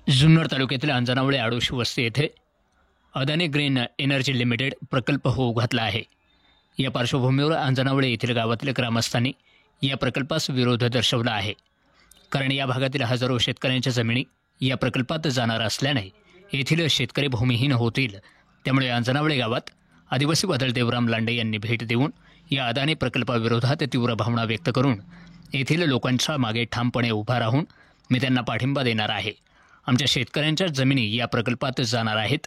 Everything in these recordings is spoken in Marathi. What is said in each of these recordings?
जुन्नर तालुक्यातील अंजनावळे आडोशी वस्ती येथे अदानी ग्रीन एनर्जी लिमिटेड प्रकल्प होऊ घातला आहे. या पार्श्वभूमीवर अंजनावळे येथील गावातील ग्रामस्थांनी या प्रकल्पास विरोध दर्शवला आहे. कारण या भागातील हजारो शेतकऱ्यांच्या जमिनी या प्रकल्पात जाणार असल्याने येथील शेतकरी भूमिहीन होतील. त्यामुळे अंजनावळे गावात आदिवासी बादल देवराम लांडे यांनी भेट देऊन या अदानी प्रकल्पाविरोधात तीव्र भावना व्यक्त करून येथील लोकांच्या मागे ठामपणे उभा राहून मी त्यांना पाठिंबा देणार आहे. आमच्या शेतकऱ्यांच्या जमिनी या प्रकल्पात जाणार आहेत,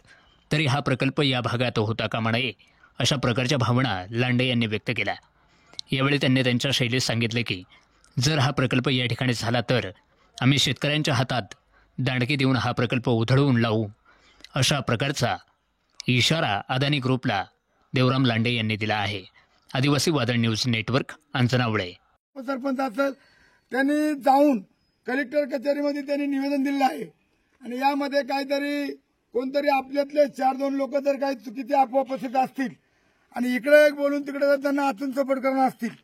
तरी हा प्रकल्प या भागात होता कामा नये अशा प्रकारच्या भावना लांडे यांनी व्यक्त केल्या. यावेळी त्यांनी त्यांच्या शैलीत सांगितले की जर हा प्रकल्प या ठिकाणी झाला तर आम्ही शेतकऱ्यांच्या हातात दांडके देऊन हा प्रकल्प उधळवून लावू अशा प्रकारचा इशारा अदानी ग्रुपला देवराम लांडे यांनी दिला आहे. आदिवासी वादळ न्यूज नेटवर्क अंजनावळे. सरपंच असेल त्यांनी जाऊन कलेक्टर कचेरीमध्ये त्यांनी निवेदन दिलं आहे आणि यामध्ये काहीतरी कोणतरी आपल्यातले 4-2 लोक जर काही चुकीचे अफवा पसरत असतील आणि इकडे एक बोलून तिकडे जर त्यांना आतून सपोर्ट करणार असतील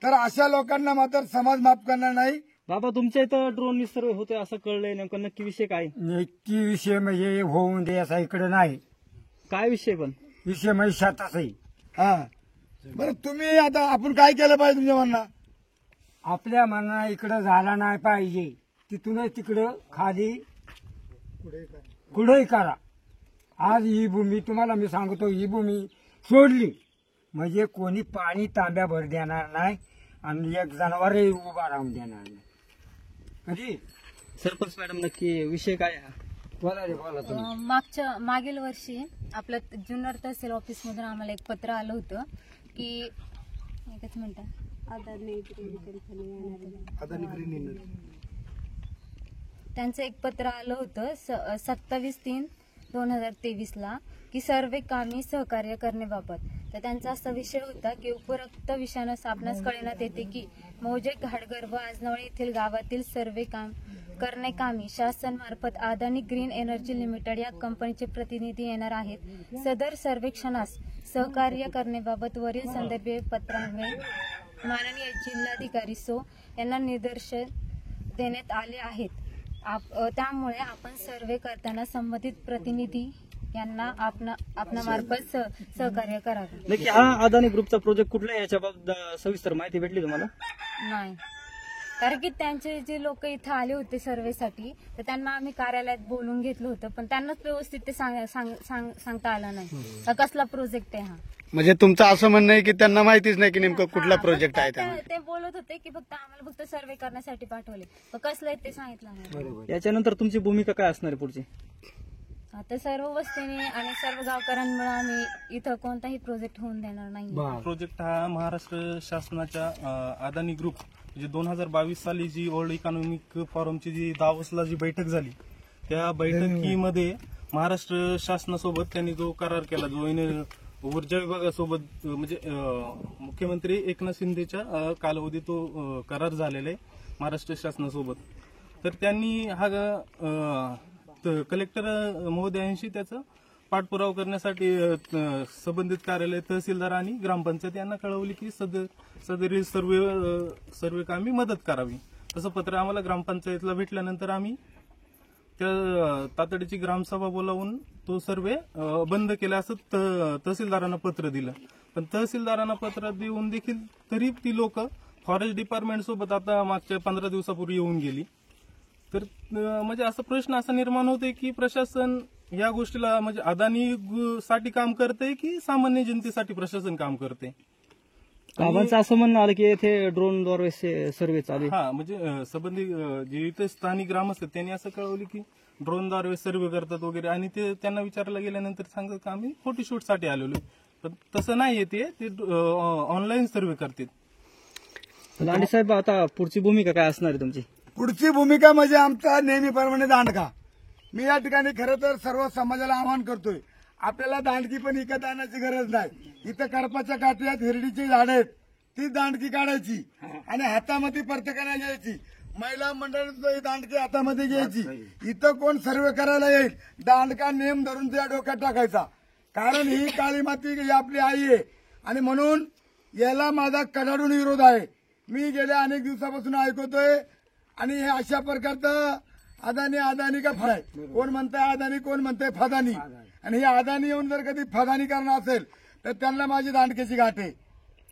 तर अशा लोकांना मात्र समाज माफ करणार नाही. बाबा तुमच्या इथं ड्रोन सर्वे होते असं कळलंय, नेमकं नक्की विषय काय? नक्की विषय म्हणजे होऊन दे असा इकडे नाही. काय विषय? पण विषय म्हणजे शेताचाही. हा बरं, तुम्ही आता आपण काय केलं पाहिजे तुमच्या म्हणणं? आपल्या मनाला इकडं झाला नाही पाहिजे, तिथूनच तिकडं खाली कुठेही करा. आज ही भूमी तुम्हाला मी सांगतो, ही भूमी सोडली म्हणजे कोणी पाणी तांब्या भर देणार नाही आणि एक जनावरही उभा राहून देणार नाही कधी. सरपंच मॅडम नक्की विषय काय आहे? बोला रे बोला तुम्ही. मागील वर्षी आपलं जुन्नर तहसील ऑफिस मधून आम्हाला एक पत्र आलं होतं की एकच मिनिट त्यांचं एक पत्र आलं होतं 27/3/2023 ला की सर्वे कामी सहकार्य करण्याबाबत. तर त्यांचा असा विषय होता की उपरोक्त विषयानं आपणास कळण्यात येते की मौजे घाटगर्भ आजनावळे येथील गावातील सर्वे काम करण्याकामी शासन मार्फत अदानी ग्रीन एनर्जी लिमिटेड या कंपनीचे प्रतिनिधी येणार आहेत. सदर सर्वेक्षणास सहकार्य करण्याबाबत वरील संदर्भीय पत्रान्वये माननीय जिल्हाधिकारी सो यांना निर्देशन देण्यात आले आहेत. त्यामुळे आपण सर्वे करताना संबंधित प्रतिनिधी यांना आपणा मार्फत सहकार्य करावे. नक्की हा अदानी ग्रुपचा प्रोजेक्ट कुठला आहे याच्याबाबत सविस्तर माहिती भेटली तुम्हाला? नाही, कारण की त्यांचे जे लोक इथं आले होते सर्वेसाठी तर त्यांना आम्ही कार्यालयात बोलून घेतलं होतं, पण त्यांनाच व्यवस्थित ते सांगता आलं नाही कसला प्रोजेक्ट आहे हा. म्हणजे तुमचं असं म्हणणं आहे की त्यांना माहितीच नाही की नेमकं कुठला प्रोजेक्ट आहे. ते बोलत होते की आम्हाला फक्त सर्वे करण्यासाठी पाठवले, पण कसलं आहे ते सांगितलं नाही. याच्यानंतर तुमची भूमिका काय असणार आहे पुढची? आता सर्व वस्तीने आणि सर्व गावकऱ्यांमुळे आम्ही इथं कोणताही प्रोजेक्ट होऊन देणार नाही. प्रोजेक्ट हा महाराष्ट्र शासनाच्या अदानी ग्रुप म्हणजे 2022 साली जी वर्ल्ड इकॉनॉमिक फोरमची जी दावोसला जी बैठक झाली त्या बैठकीमध्ये महाराष्ट्र शासनासोबत त्यांनी जो करार केला, जो ऊर्जा विभागासोबत म्हणजे मुख्यमंत्री एकनाथ शिंदेच्या कालावधीत तो करार झालेला आहे महाराष्ट्र शासनासोबत. तर त्यांनी हा कलेक्टर महोदयांशी त्याचा पाठपुरावा करण्यासाठी संबंधित कार्यालय तहसीलदार आणि ग्रामपंचायत यांना कळवली की सदरील सर्वे कामी मदत करावी. तसं पत्र आम्हाला ग्रामपंचायतला भेटल्यानंतर आम्ही त्या तातडीची ग्रामसभा बोलावून तो सर्वे बंद केला असं तहसीलदारांना पत्र दिलं. पण तहसीलदारांना पत्र देऊन देखील तरी ती लोक फॉरेस्ट डिपार्टमेंट सोबत आता मागच्या 15 दिवसापूर्वी येऊन गेली. तर म्हणजे असा प्रश्न असा निर्माण होतोय की प्रशासन या गोष्टीला म्हणजे अदानी साठी काम करते की सामान्य जनतेसाठी प्रशासन काम करते. बाबांचं असं म्हणणं आलं की येथे ड्रोनद्वारे सर्वे चालू आहे. हा म्हणजे संबंधित जे इथे स्थानिक ग्रामस्थ त्यांनी असं कळवलं की ड्रोनद्वारे सर्वे करतात वगैरे, आणि ते त्यांना विचारायला गेल्यानंतर सांगतात की आम्ही फोटोशूटसाठी आलेलो. पण तसं नाहीये, ते ऑनलाईन सर्वे करतात. लांडे साहेब आता पुढची भूमिका काय असणार आहे तुमची? पुढची भूमिका म्हणजे आमचा नेहमीप्रमाणे दांडका. मी या ठिकाणी खरं तर सर्व समाजाला आवाहन करतोय, आपल्याला दांडकी पण विकत आणण्याची गरज नाही. इथं करपाच्या काठ्यात हिरडीची झाडं आहेत, ती दांडकी काढायची आणि हातामध्ये प्रत्येकाला घ्यायची. महिला मंडळात दांडकी हातामध्ये घ्यायची. इथं कोण सर्वे करायला येईल दांडका नेम धरून त्या डोक्यात टाकायचा. कारण ही काळी माती ही आपली आई आहे आणि म्हणून याला माझा कडाडून विरोध आहे. मी गेल्या अनेक दिवसापासून ऐकतोय आणि हे अशा प्रकारचं अदानी अदानी का फदानी, कोण म्हणताय अदानी, कोण म्हणताय फदानी. आणि हे अदानी येऊन जर कधी फदानी करणार असेल तर त्यांना माझी दांडकेची गाठ आहे.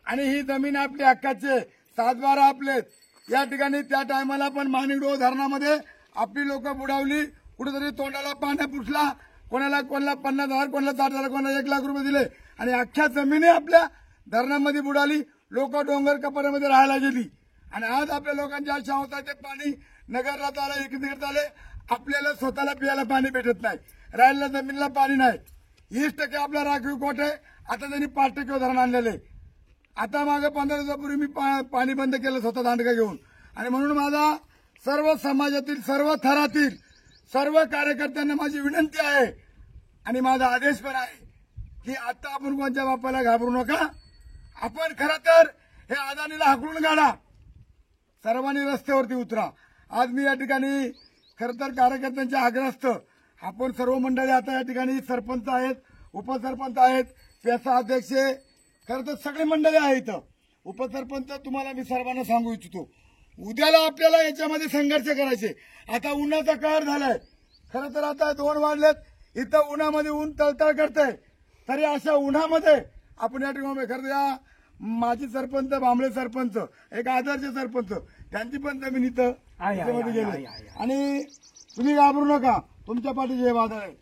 आणि ही जमीन आपली हक्काची, 7-12 आपलेच. या ठिकाणी त्या टायमाला पण माणिकडो धरणामध्ये आपली लोक बुडावली, कुठेतरी तोंडाला पाण्या पुसला, कोणाला 50,000, कोणाला 60,000, कोणाला 1 लाख रुपये दिले आणि अख्ख्या जमिनी आपल्या धरणामध्ये बुडाली. लोक डोंगर कपाऱ्यामध्ये राहायला गेली आणि आज आपल्या लोकांची आशा होता ते पाणी नगरात आलं, इकडे आले. आपल्याला स्वतःला पियाला पाणी भेटत नाही, राहिलेल्या जमिनीला पाणी नाही. 20% आपला राखीव कोट आहे. आता त्यांनी 5% धरण आणलेले. आता मागे 15 दिवसापूर्वी मी पाणी बंद केलं स्वतः दांडका घेऊन. आणि म्हणून माझा सर्व समाजातील, सर्व थरातील, सर्व कार्यकर्त्यांना माझी विनंती आहे आणि माझा आदेश पण आहे की आता आपण कोणत्या बापाला घाबरू नका. आपण खरं तर हे अदानीला हाकलून काढा, सर्वांनी रस्त्यावरती उतरा. आज मी या ठिकाणी खरं तर कार्यकर्त्यांच्या आग्रहास्त आपण सर्व मंडळी आता या ठिकाणी सरपंच आहेत, उपसरपंच आहेत, पेसा अध्यक्ष, खरं तर सगळी मंडळी आहे इथं. उपसरपंच तुम्हाला मी सर्वांना सांगू इच्छितो, उद्याला आपल्याला याच्यामध्ये संघर्ष करायचे. आता उन्हाचा कहर झालाय. खरं तर आता 2 वाजलेत, इथं उन्हामध्ये ऊन तळतळ करतंय. तरी अशा उन्हामध्ये आपण या ठिकाणी खरं या माजी सरपंच, भांबळे सरपंच, एक आदर्श सरपंच, त्यांची पण जमीन इथं त्याच्यामध्ये गेली. आणि तुम्ही घाबरू नका, तुमच्या पाठीचे हे वादळ आहे.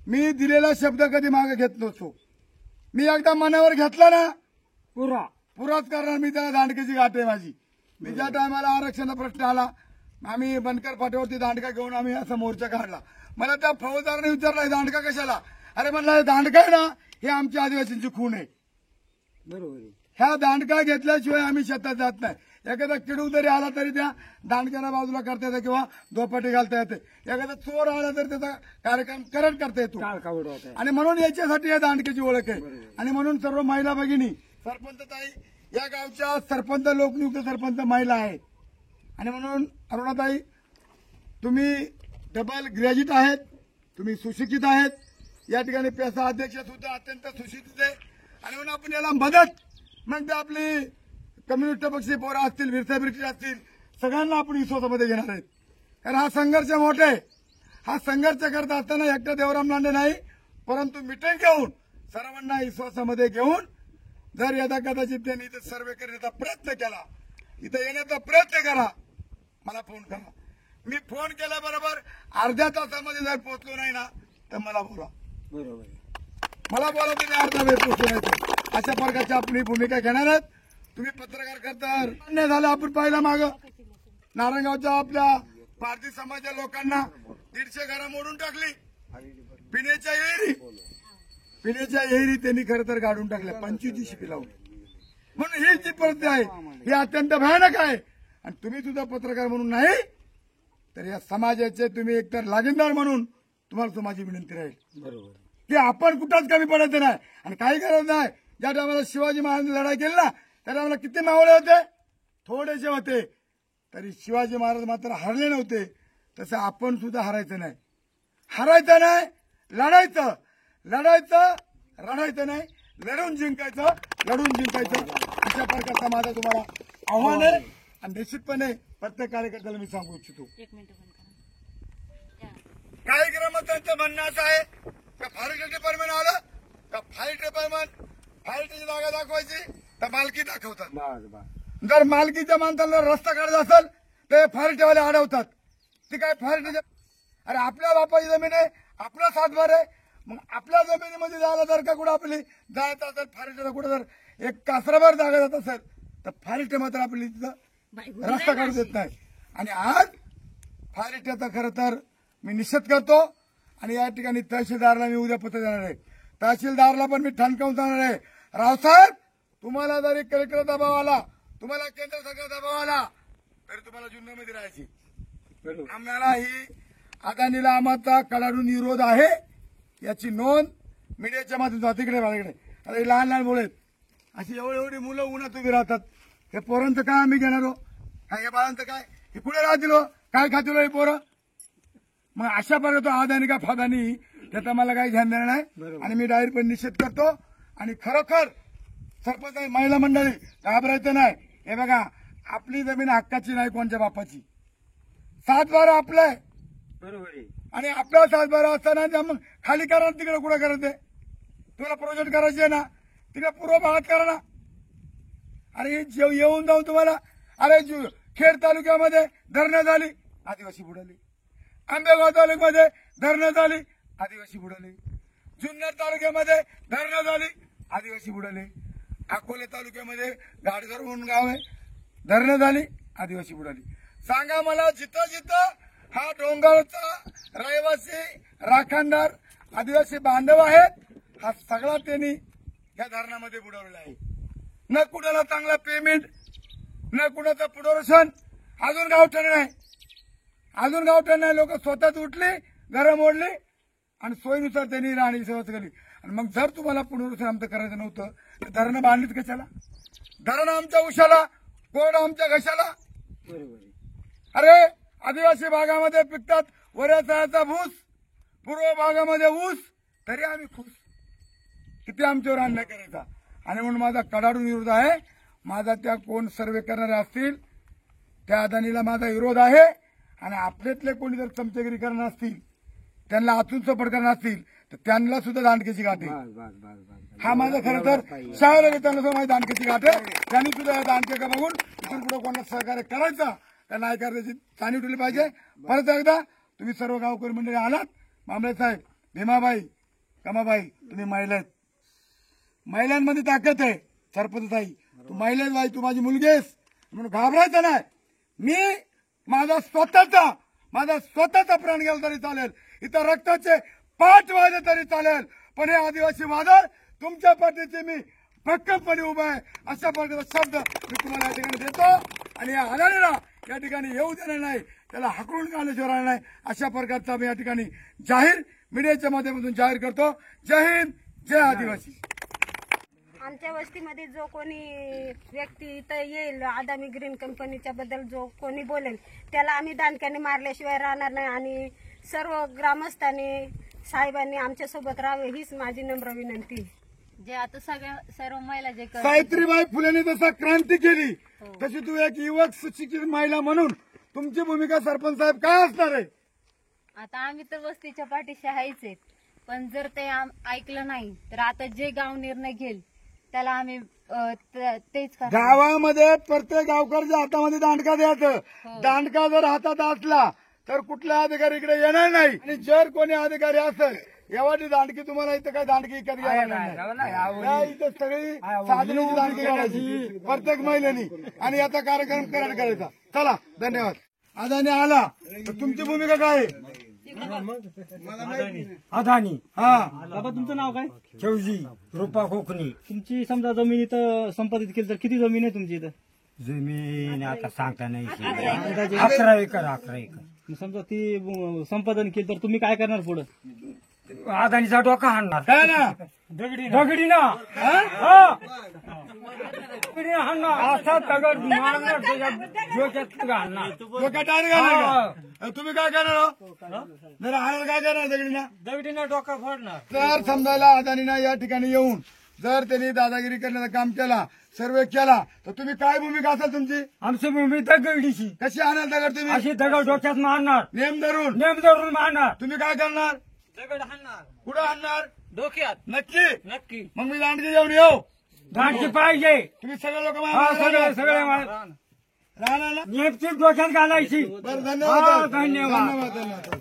मी दिलेला शब्द कधी मागे घेत नसतो. मी एकदा मनावर घेतला ना पुराच करणार. मी त्याला दांडकेची गाठ आहे माझी. मी ज्या टायमाला आरक्षणाचा प्रश्न आला, आम्ही बनकर फाट्यावरती दांडका घेऊन आम्ही असा मोर्चा काढला. मला त्या फौजदाराने विचारला दांडका कशाला. अरे म्हणलं दांडका आहे ना, हे आमच्या आदिवासींची खून आहे. बरोबर आहे. ह्या दांडका घेतल्याशिवाय आम्ही शेतात जात नाही. एखादा किडू जरी आला तरी त्या दांडक्याला बाजूला करता येतं किंवा दोपाटी घालता येते. एखादा चोर आला तर त्याचा कार्यक्रम करता येतो. आणि म्हणून याच्यासाठी या दांडक्याची ओळख आहे. आणि म्हणून सर्व महिला भगिनी, सरपंच ताई, या गावच्या सरपंच, लोकनियुक्त सरपंच महिला आहेत. आणि म्हणून अरुणाताई, तुम्ही डबल ग्रॅज्युएट आहेत, तुम्ही सुशिक्षित आहेत. या ठिकाणी पेसा अध्यक्ष सुद्धा अत्यंत सुशिक्षित आहे. आणि म्हणून आपण याला मदत, मग ते आपली कम्युनिस्ट पक्षी पोरं असतील, विरसा ब्रिटिश असतील, सगळ्यांना आपण विश्वासामध्ये घेणार आहेत. कारण हा संघर्ष मोठा आहे. हा संघर्ष करत असताना एकटा देवराम लांडे नाही, परंतु मिटिंग घेऊन सर्वांना विश्वासामध्ये घेऊन जर यदा कदाचित त्यांनी इथं सर्वे करण्याचा प्रयत्न केला, इथं येण्याचा प्रयत्न करा, मला फोन करा. मी फोन केल्याबरोबर अर्ध्या तासामध्ये जर पोहोचलो नाही ना तर मला बोला. बरोबर. मला बोला, तुम्ही अर्धा वेळ पोहोचलो नाही तर. अशा प्रकारची आपली भूमिका घेणार आहेत. तुम्ही पत्रकार करता नाही झालं. आपण पाहिलं मागं नारायणगावच्या आपल्या भारतीय समाजाच्या लोकांना 150 घरं मोडून टाकली. पिण्याच्या विहिरी त्यांनी खरं तर काढून टाकल्या 25 शिपी लावून. म्हणून ही जी परिस्थिती आहे ही अत्यंत भयानक आहे. आणि तुम्ही सुद्धा पत्रकार म्हणून नाही तर या समाजाचे तुम्ही एकतर लागीनदार म्हणून तुम्हाला तो माझी विनंती राहील. बरोबर. की आपण कुठंच कमी पडायचं नाही. आणि काही गरज नाही. ज्या टायमाला शिवाजी महाराजांनी लढाई केली ना त्या टायमाला किती मावळे होते, थोडेसे होते, तरी शिवाजी महाराज मात्र हरले नव्हते. तसं आपण सुद्धा हरायचं नाही. हरायचं नाही, लढायचं. रडायचं नाही, लढून जिंकायचं. अशा प्रकारचा माझा तुम्हाला आव्हान आहे. आणि निश्चितपणे प्रत्येक कार्यकर्त्याला मी सांगू इच्छितो, काही ग्रामस्थांचं म्हणणं असं आहे का फॉरेस्ट डिपार्टमेंट आलं का फाईटची जागा दाखवायची तर मालकी दाखवतात. जर मालकीच्या माणसाला रस्ता काढायचा असेल तर फॉरेस्टवाले अडवतात. ती काय फॉरेस्ट, अरे आपल्या बापाची जमीन आहे, आपला 7-12 आहे. मग आपल्या जमिनीमध्ये जायला जर का कुठं आपली जायचं असेल, फॉरेस्टला कुठं जर एक कासराभर जागा जात असेल तर फॉरेस्ट मात्र आपली तिथं रस्ता काढू देत नाही. आणि आज फॉरेस्टचा खरं तर मी निषेध करतो. आणि या ठिकाणी तहसीलदारला मी उद्या पत्र देणार आहे. तहसीलदारला पण मी ठणकावून सांगणार आहे, रावसाहेब तुम्हाला जरी कलेक्टर दबाव आला, तुम्हाला केंद्र सरकार दबाव आला तरी तुम्हाला जुन्नरमध्ये राहायची. आम्हाला ही अदानीला आम्हाला कडाडून विरोध आहे याची नोंद मीडियाच्या माध्यमातून तिकडे माझ्याकडे. आता हे लहान मुलं आहेत, अशी एवढी मुलं उन्हात उभी राहतात. हे पोरांचं काय आम्ही घेणार हो, हे बाळांचं काय, हे कुठे राहतील हो, काय खातील हे पोरं. मग अशा प्रकारचा अदानी का फादानी त्याचा मला काही ध्यान देणार नाही. आणि मी डायरेक्टपणे निषेध करतो. आणि खरोखर सरपंच महिला मंडळी घाबरायचं नाही. हे बघा, आपली जमीन हक्काची नाही, कोणत्या बापाची. 7-12 आपलंय, बरोबर आहे. आणि आपला सातबारा असताना त्या मग खाली करा ना, तिकडे कुठं करत आहे. तुम्हाला प्रोजेक्ट करायचे आहे ना, तिकडे पूर्व भागात करा ना. अरे येऊन जाऊन तुम्हाला अरे खेड तालुक्यामध्ये धरणं झाली, आदिवासी बुडाली. आंबेगाव तालुक्यामध्ये धरणं झाली, आदिवासी बुडाली. जुन्नर तालुक्यामध्ये धरणं झाली, आदिवासी बुडाले. अकोले तालुक्यामध्ये गाडगर म्हणून गाव आहे, धरणं झाली, आदिवासी बुडाली. सांगा मला, जिथं जिथं हा डोंगरचा रहिवासी राखणदार आदिवासी बांधव आहेत, हा सगळा त्यांनी या धरणामध्ये बुडवलेला आहे. न कुणाला चांगला पेमेंट, न कुणाचं पुनर्वसन. अजून गावठण नाही, अजून गावठण नाही. लोक स्वतःच उठले, घरं मोडली आणि सोयीनुसार त्यांनी राहण्याची सुरुवात केली. आणि मग जर तुम्हाला पुनर्वसन आमचं करायचं नव्हतं तर धरणं बांधलीत कशाला? धरणं आमच्या उशाला, कोरड आमच्या घशाला. अरे आदिवासी भागामध्ये पिकतात वऱ्याचा भूस, पूर्व भागामध्ये ऊस, तरी आम्ही खुश. किती आमच्यावर अन्याय करायचा. आणि म्हणून माझा कडाडून विरोध आहे. माझा त्या कोण सर्वे करणारे असतील त्या अदानीला माझा विरोध आहे. आणि आपल्यातले कोणी जर चमचेगिरी करणार असतील, त्यांना आतून सपोर्ट करणार असतील, तर त्यांना सुद्धा दांडकेची गाठ आहे. हा माझा खरं तर शाळेला त्यांना सुद्धा माझी दांडकेची गाठ आहे. त्यांनी सुद्धा या दांडके बघून इथून पुढे कोणाला सहकार्य करायचं त्या नाही करायची जाणीव ठेवली पाहिजे. परत एकदा तुम्ही सर्व गावकरी मंडळी आलात, मामले साहेब, भीमाबाई, कमाबाई, तुम्ही महिला आहेत, महिलांमध्ये ताकद आहे. सरपंचताई, तू महिला बाई, तू माझी मुलगी आहेस म्हणून घाबरायचं नाही. मी माझा स्वतःचा प्राण गेला तरी चालेल, इथं रक्ताचे पाठ वाजले तरी चालेल, पण हे आदिवासी वादळ तुमच्या पाठीचे मी भक्कमपणे उभा आहे. अशा प्रकारचा शब्द मी तुम्हाला या ठिकाणी देतो. आणि या अदानीला या ठिकाणी येऊ देणार नाही, त्याला हाकलून काढल्याशिवाय राहणार नाही. अशा प्रकारचा मी या ठिकाणी जाहीर मीडियाच्या माध्यमातून जाहीर करतो. जय हिंद, जय आदिवासी. आमच्या वस्तीमध्ये जो कोणी व्यक्ती इथं येईल अदानी ग्रीन कंपनीच्या बद्दल जो कोणी बोलेल त्याला आम्ही दांडक्याने मारल्याशिवाय राहणार नाही. आणि सर्व ग्रामस्थांनी साहेबांनी आमच्यासोबत राहावे हीच माझी नम्र विनंती. जे आता सर्व महिला जे करतात, सावित्रीबाई फुलेंनी जसा क्रांती केली तशी तू एक युवक सुशिक्षित महिला म्हणून तुमची भूमिका सरपंच साहेब काय असणार आहे? आता आम्ही तर वस्तीच्या पाठीशी आहेच आहेत, पण जर ते ऐकलं नाही तर आता जे गाव निर्णय घेईल त्याला आम्ही तेच करणार. गावामध्ये प्रत्येक गावकऱ्याच्या हातामध्ये दांडका द्यायचं. दांडका जर हातात असला तर कुठला अधिकारी इकडे येणार नाही. आणि जर कोणी अधिकारी असेल एवढी दांडकी तुम्हाला इथं काय दांडकी विकत घ्यायला नाही. इथं सगळी साधनेची दांडकी काढायची प्रत्येक महिलेनी आणि याचा कार्यक्रम करायचा. चला, धन्यवाद. अदानी आला तर तुमची भूमिका काय आहे? अदानी. हा बाबा, तुमचं नाव काय? शेवजी रुपा कोकणी. तुमची समजा जमीन इथं संपादित केली तर किती जमीन आहे तुमची इथं? जमीन आता सांगता नाही. 11 एकर. मग समजा ती संपादन केली तर तुम्ही काय करणार पुढे? अदानीचा डोका हाणणार. काय ना दगडी ना दगडी हाणणार. असा दगड मारणार त्याच्या डोक्यात घालणार. डोक्यात टायर घालणार का? तुम्ही काय करणार हो? जरा हाणार काय करणार दगडीनं डोका फोडणार. जर समजायला अदानीनं या ठिकाणी येऊन जर त्यांनी दादागिरी करण्याचं काम केला, सर्वे केला, तर तुम्ही काय भूमिका असाल तुमची? आमची भूमी दगडीची. कशी आणणार दगड तुम्ही? अशी दगड डोक्यात मारणार. नेम धरून नेम धरून मारणार. तुम्ही काय करणार? दगड हाणणार. कुठं आणणार? डोक्यात. नक्की. मग मी दांडकी घेऊन येऊ? दांडकी पाहिजे. तुम्ही सगळे लोक सगळे राहणार ना? नेमची डोक्यात घालायची. बरं, धन्यवाद. धन्यवाद. धन्यवाद.